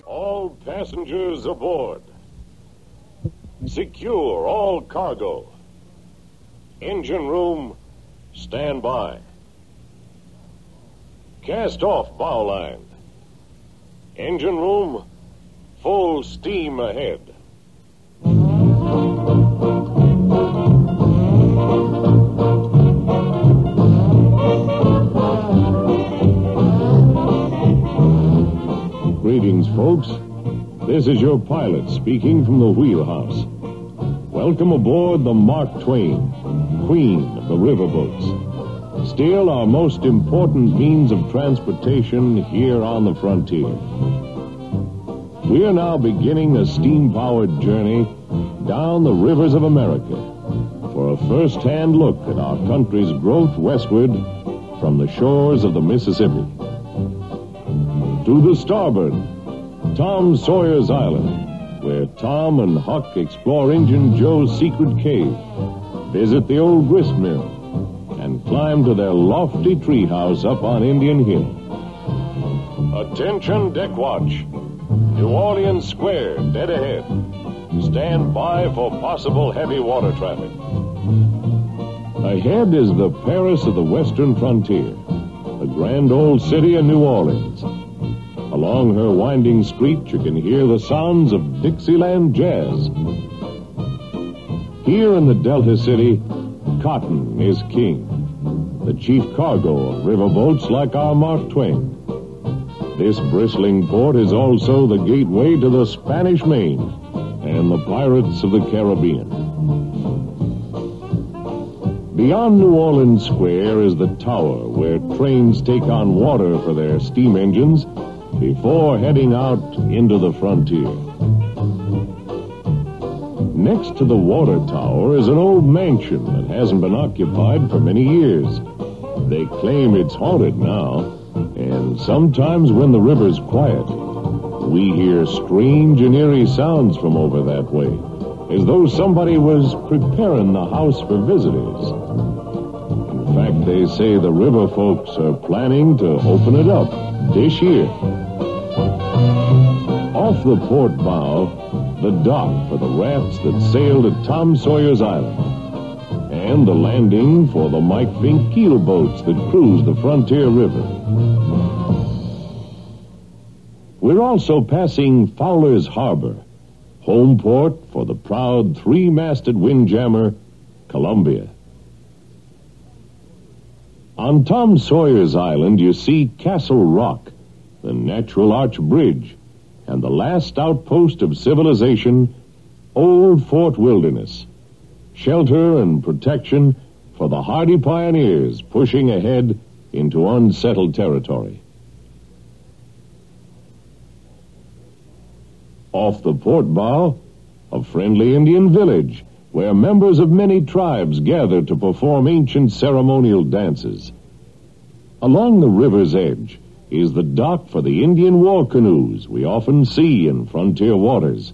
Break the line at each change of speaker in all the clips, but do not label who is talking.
All passengers aboard. Secure all cargo. Engine room, stand by. Cast off bow line. Engine room, full steam ahead.
Greetings, folks. This is your pilot speaking from the wheelhouse. Welcome aboard the Mark Twain, Queen of the Riverboats. Still our most important means of transportation here on the frontier. We are now beginning a steam-powered journey down the rivers of America for a first-hand look at our country's growth westward from the shores of the Mississippi. To the starboard, Tom Sawyer's Island, where Tom and Huck explore Injun Joe's secret cave, visit the old grist mill, and climb to their lofty treehouse up on Indian Hill.
Attention, deck watch. New Orleans Square, dead ahead. Stand by for possible heavy water traffic.
Ahead is the Paris of the western frontier, the grand old city of New Orleans. Along her winding street, you can hear the sounds of Dixieland jazz. Here in the Delta City, cotton is king, the chief cargo of riverboats like our Mark Twain. This bristling port is also the gateway to the Spanish Main and the pirates of the Caribbean. Beyond New Orleans Square is the tower where trains take on water for their steam engines before heading out into the frontier. Next to the water tower is an old mansion that hasn't been occupied for many years. They claim it's haunted now, and sometimes when the river's quiet, we hear strange and eerie sounds from over that way, as though somebody was preparing the house for visitors. In fact, they say the river folks are planning to open it up this year. Off the port bow, the dock for the rafts that sailed at Tom Sawyer's Island, and the landing for the Mike Fink keel boats that cruise the Frontier River. We're also passing Fowler's Harbor, home port for the proud three-masted windjammer, Columbia. On Tom Sawyer's Island, you see Castle Rock, the natural arch bridge, and the last outpost of civilization, Old Fort Wilderness, shelter and protection for the hardy pioneers pushing ahead into unsettled territory. Off the port bow, a friendly Indian village where members of many tribes gather to perform ancient ceremonial dances. Along the river's edge is the dock for the Indian war canoes we often see in frontier waters.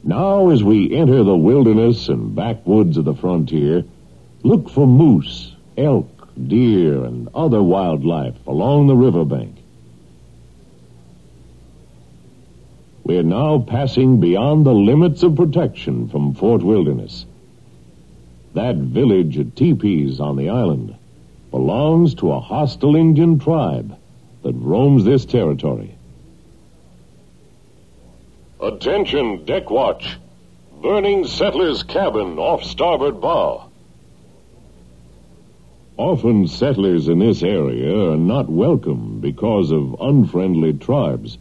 Now, as we enter the wilderness and backwoods of the frontier, look for moose, elk, deer, and other wildlife along the riverbank. We're now passing beyond the limits of protection from Fort Wilderness. That village of teepees on the island belongs to a hostile Indian tribe that roams this territory.
Attention, deck watch. Burning settler's cabin off starboard bow.
Often settlers in this area are not welcome because of unfriendly tribes,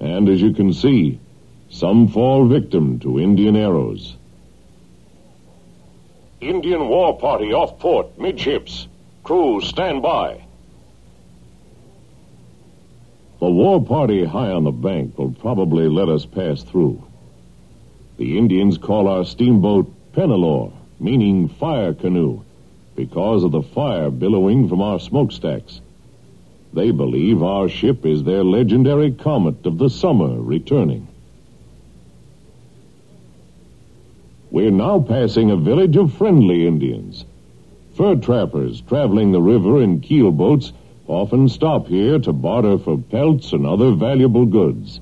and as you can see, some fall victim to Indian arrows.
Indian war party off port, midships. Crew, stand by.
The war party high on the bank will probably let us pass through. The Indians call our steamboat Penelor, meaning fire canoe, because of the fire billowing from our smokestacks. They believe our ship is their legendary comet of the summer returning. We're now passing a village of friendly Indians. Fur trappers traveling the river in keel boats often stop here to barter for pelts and other valuable goods.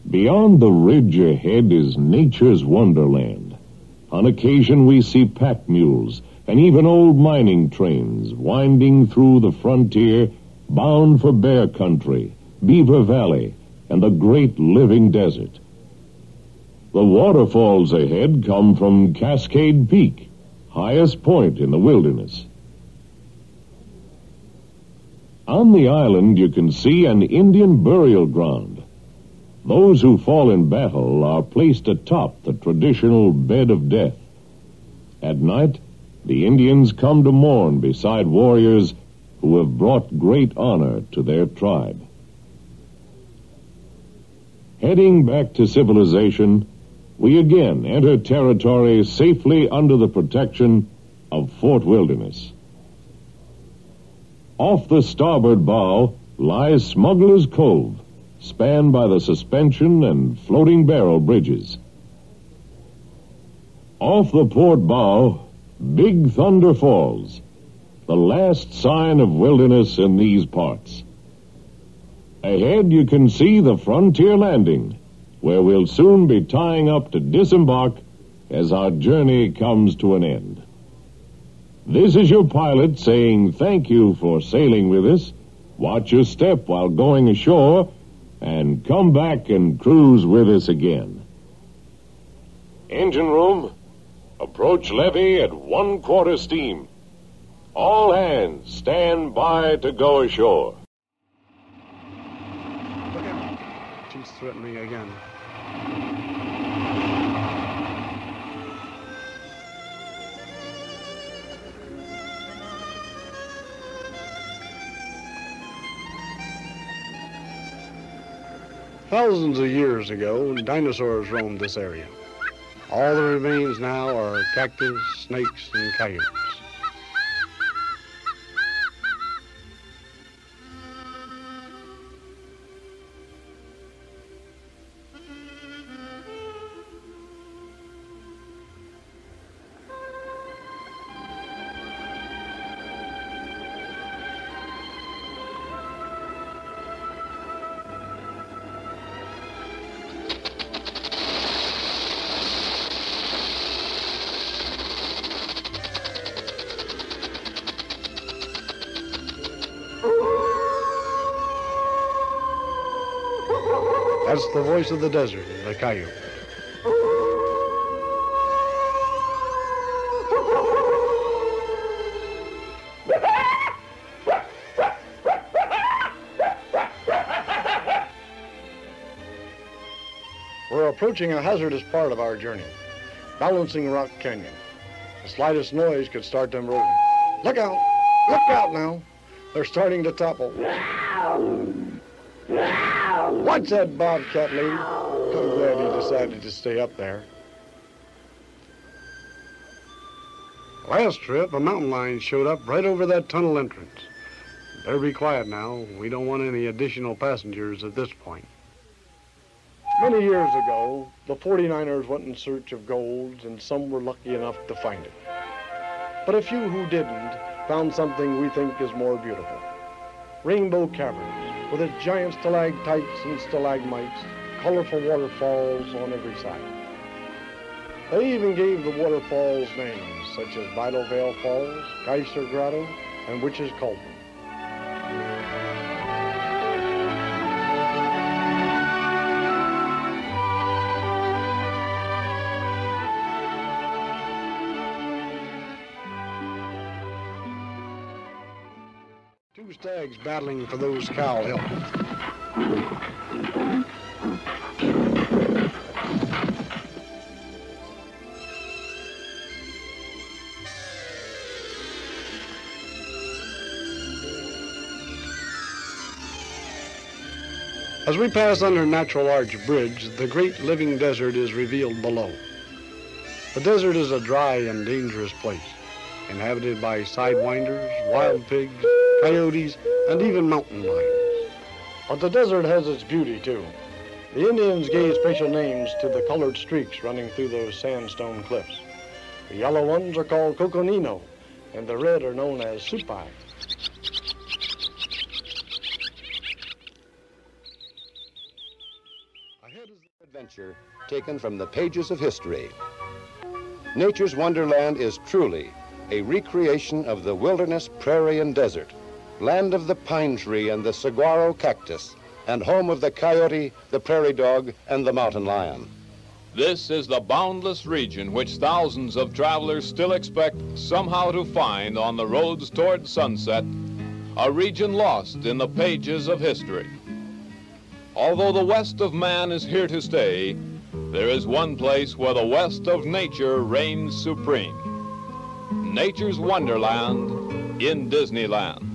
Beyond the ridge ahead is nature's wonderland. On occasion we see pack mules and even old mining trains winding through the frontier, bound for bear country, Beaver Valley, and the great living desert. The waterfalls ahead come from Cascade Peak, highest point in the wilderness. On the island you can see an Indian burial ground. Those who fall in battle are placed atop the traditional bed of death. At night, the Indians come to mourn beside warriors who have brought great honor to their tribe. Heading back to civilization, we again enter territory safely under the protection of Fort Wilderness. Off the starboard bow lies Smuggler's Cove, spanned by the suspension and floating barrel bridges. Off the port bow, Big Thunder Falls, the last sign of wilderness in these parts. Ahead you can see the Frontier Landing, where we'll soon be tying up to disembark as our journey comes to an end. This is your pilot saying thank you for sailing with us. Watch your step while going ashore, and come back and cruise with us again. Engine room, approach levee at 1/4 steam. All hands stand by to go ashore.
Look out. She's threatening again. Thousands of years ago, dinosaurs roamed this area. All that remains now are cactus, snakes, and coyotes. That's the voice of the desert, the coyote. We're approaching a hazardous part of our journey, Balancing Rock Canyon. The slightest noise could start them rolling. Look out! Look out now! They're starting to topple. What's that bobcat lady? I'm glad he decided to stay up there. Last trip, a mountain lion showed up right over that tunnel entrance. Better be quiet now. We don't want any additional passengers at this point. Many years ago, the 49ers went in search of gold, and some were lucky enough to find it. But a few who didn't found something we think is more beautiful. Rainbow Caverns, with its giant stalactites and stalagmites, colorful waterfalls on every side. They even gave the waterfalls names, such as Vital Vale Falls, Geyser Grotto, and Witch's Cauldron. Two stags battling for those cow hills. As we pass under Natural Arch Bridge, the great living desert is revealed below. The desert is a dry and dangerous place, inhabited by sidewinders, wild pigs, coyotes, and even mountain lions. But the desert has its beauty, too. The Indians gave special names to the colored streaks running through those sandstone cliffs. The yellow ones are called coconino, and the red are known as supai.
Ahead is the adventure taken from the pages of history. Nature's Wonderland is truly a recreation of the wilderness, prairie, and desert, land of the pine tree and the saguaro cactus, and home of the coyote, the prairie dog, and the mountain lion.
This is the boundless region which thousands of travelers still expect somehow to find on the roads toward sunset, a region lost in the pages of history. Although the west of man is here to stay, there is one place where the west of nature reigns supreme. Nature's Wonderland in Disneyland.